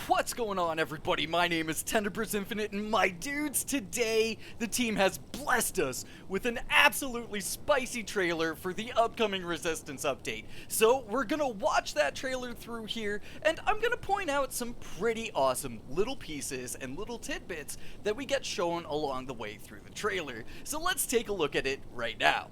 What's going on, everybody? My name is Tenderbers Infinite, and my dudes, today the team has blessed us with an absolutely spicy trailer for the upcoming Resistance update. So we're gonna watch that trailer through here, and I'm gonna point out some pretty awesome little pieces and little tidbits that we get shown along the way through the trailer. So let's take a look at it right now.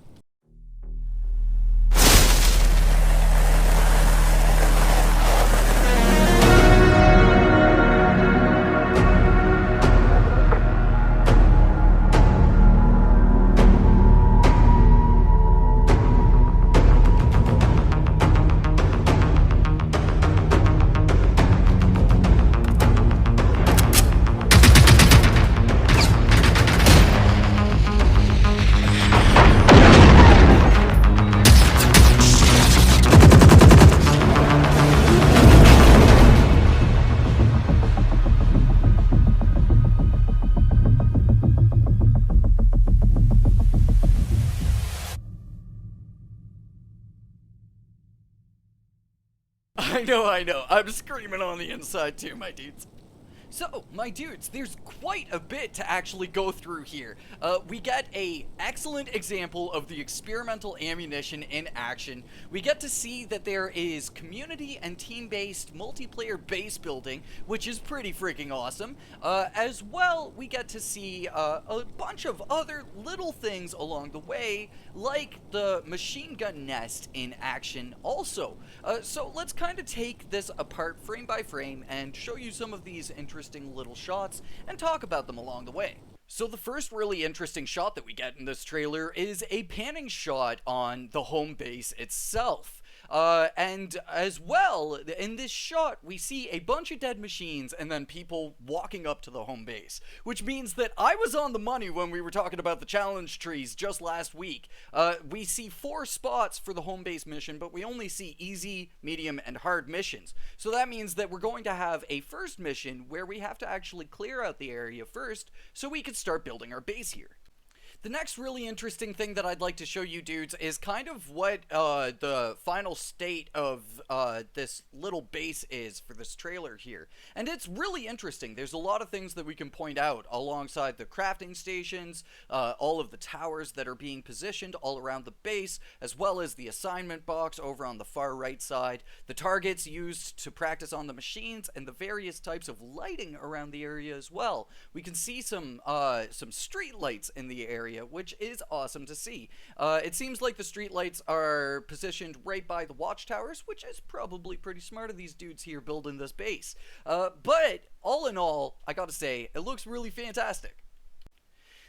I know. I'm screaming on the inside too, my dudes. So, my dudes, there's quite a bit to actually go through here. We get a excellent example of the experimental ammunition in action. We get to see that there is community and team-based multiplayer base building, which is pretty freaking awesome. As well, we get to see a bunch of other little things along the way, like the machine gun nest in action also. So let's kind of take this apart frame by frame and show you some of these interesting little shots and talk about them along the way. So the first really interesting shot that we get in this trailer is a panning shot on the home base itself. And as well, in this shot, we see a bunch of dead machines and then people walking up to the home base, which means that I was on the money when we were talking about the challenge trees just last week. We see 4 spots for the home base mission, but we only see easy, medium, and hard missions. So that means that we're going to have a first mission where we have to actually clear out the area first so we can start building our base here. The next really interesting thing that I'd like to show you dudes is kind of what the final state of this little base is for this trailer here. And it's really interesting. There's a lot of things that we can point out alongside the crafting stations, all of the towers that are being positioned all around the base, as well as the assignment box over on the far right side, the targets used to practice on the machines, and the various types of lighting around the area as well. We can see some street lights in the area, which is awesome to see. It seems like the streetlights are positioned right by the watchtowers, which is probably pretty smart of these dudes here building this base. But all in all, I gotta say, it looks really fantastic.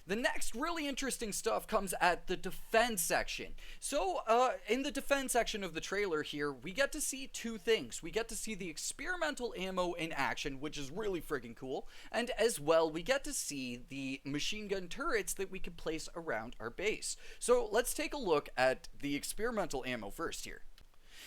The next really interesting stuff comes at the defense section. So, in the defense section of the trailer here, we get to see 2 things. We get to see the experimental ammo in action, which is really friggin' cool, and as well, we get to see the machine gun turrets that we can place around our base. So, let's take a look at the experimental ammo first here.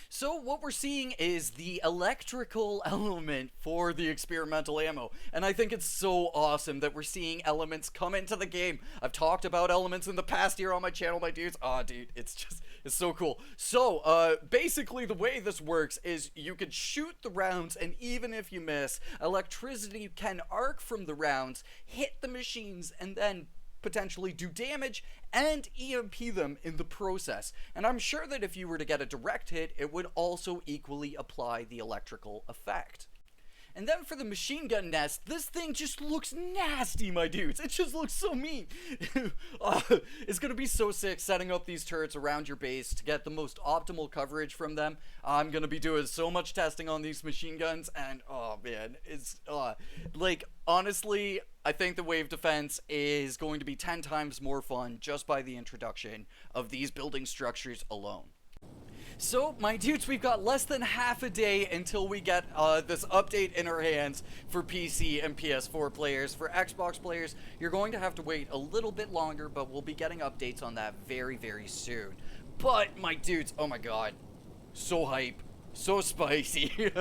So what we're seeing is the electrical element for the experimental ammo, and I think it's so awesome that we're seeing elements come into the game. I've talked about elements in the past here on my channel, my dudes. Aw, dude, it's so cool. So, basically the way this works is you can shoot the rounds, and even if you miss, electricity can arc from the rounds, hit the machines, and then potentially do damage and EMP them in the process. And I'm sure that if you were to get a direct hit, it would also equally apply the electrical effect. And then for the machine gun nest, this thing just looks nasty, my dudes. It just looks so mean. It's gonna be so sick setting up these turrets around your base to get the most optimal coverage from them. I'm gonna be doing so much testing on these machine guns, and oh man, it's like, honestly, I think the wave defense is going to be 10 times more fun just by the introduction of these building structures alone. So, my dudes, we've got less than half a day until we get this update in our hands for PC and PS4 players. For Xbox players, you're going to have to wait a little bit longer, but we'll be getting updates on that very, very soon. But, my dudes, oh my god, so hype. So spicy.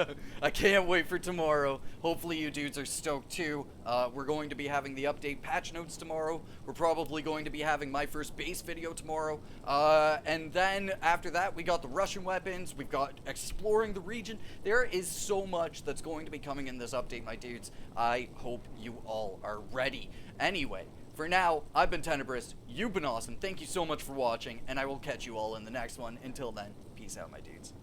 I can't wait for tomorrow. Hopefully you dudes are stoked too. We're going to be having the update patch notes tomorrow. We're probably going to be having my first base video tomorrow. And then after that, we got the Russian weapons. We've got exploring the region. There is so much that's going to be coming in this update, my dudes. I hope you all are ready. Anyway, for now, I've been Tenebris. You've been awesome. Thank you so much for watching, and I will catch you all in the next one. Until then, peace out, my dudes.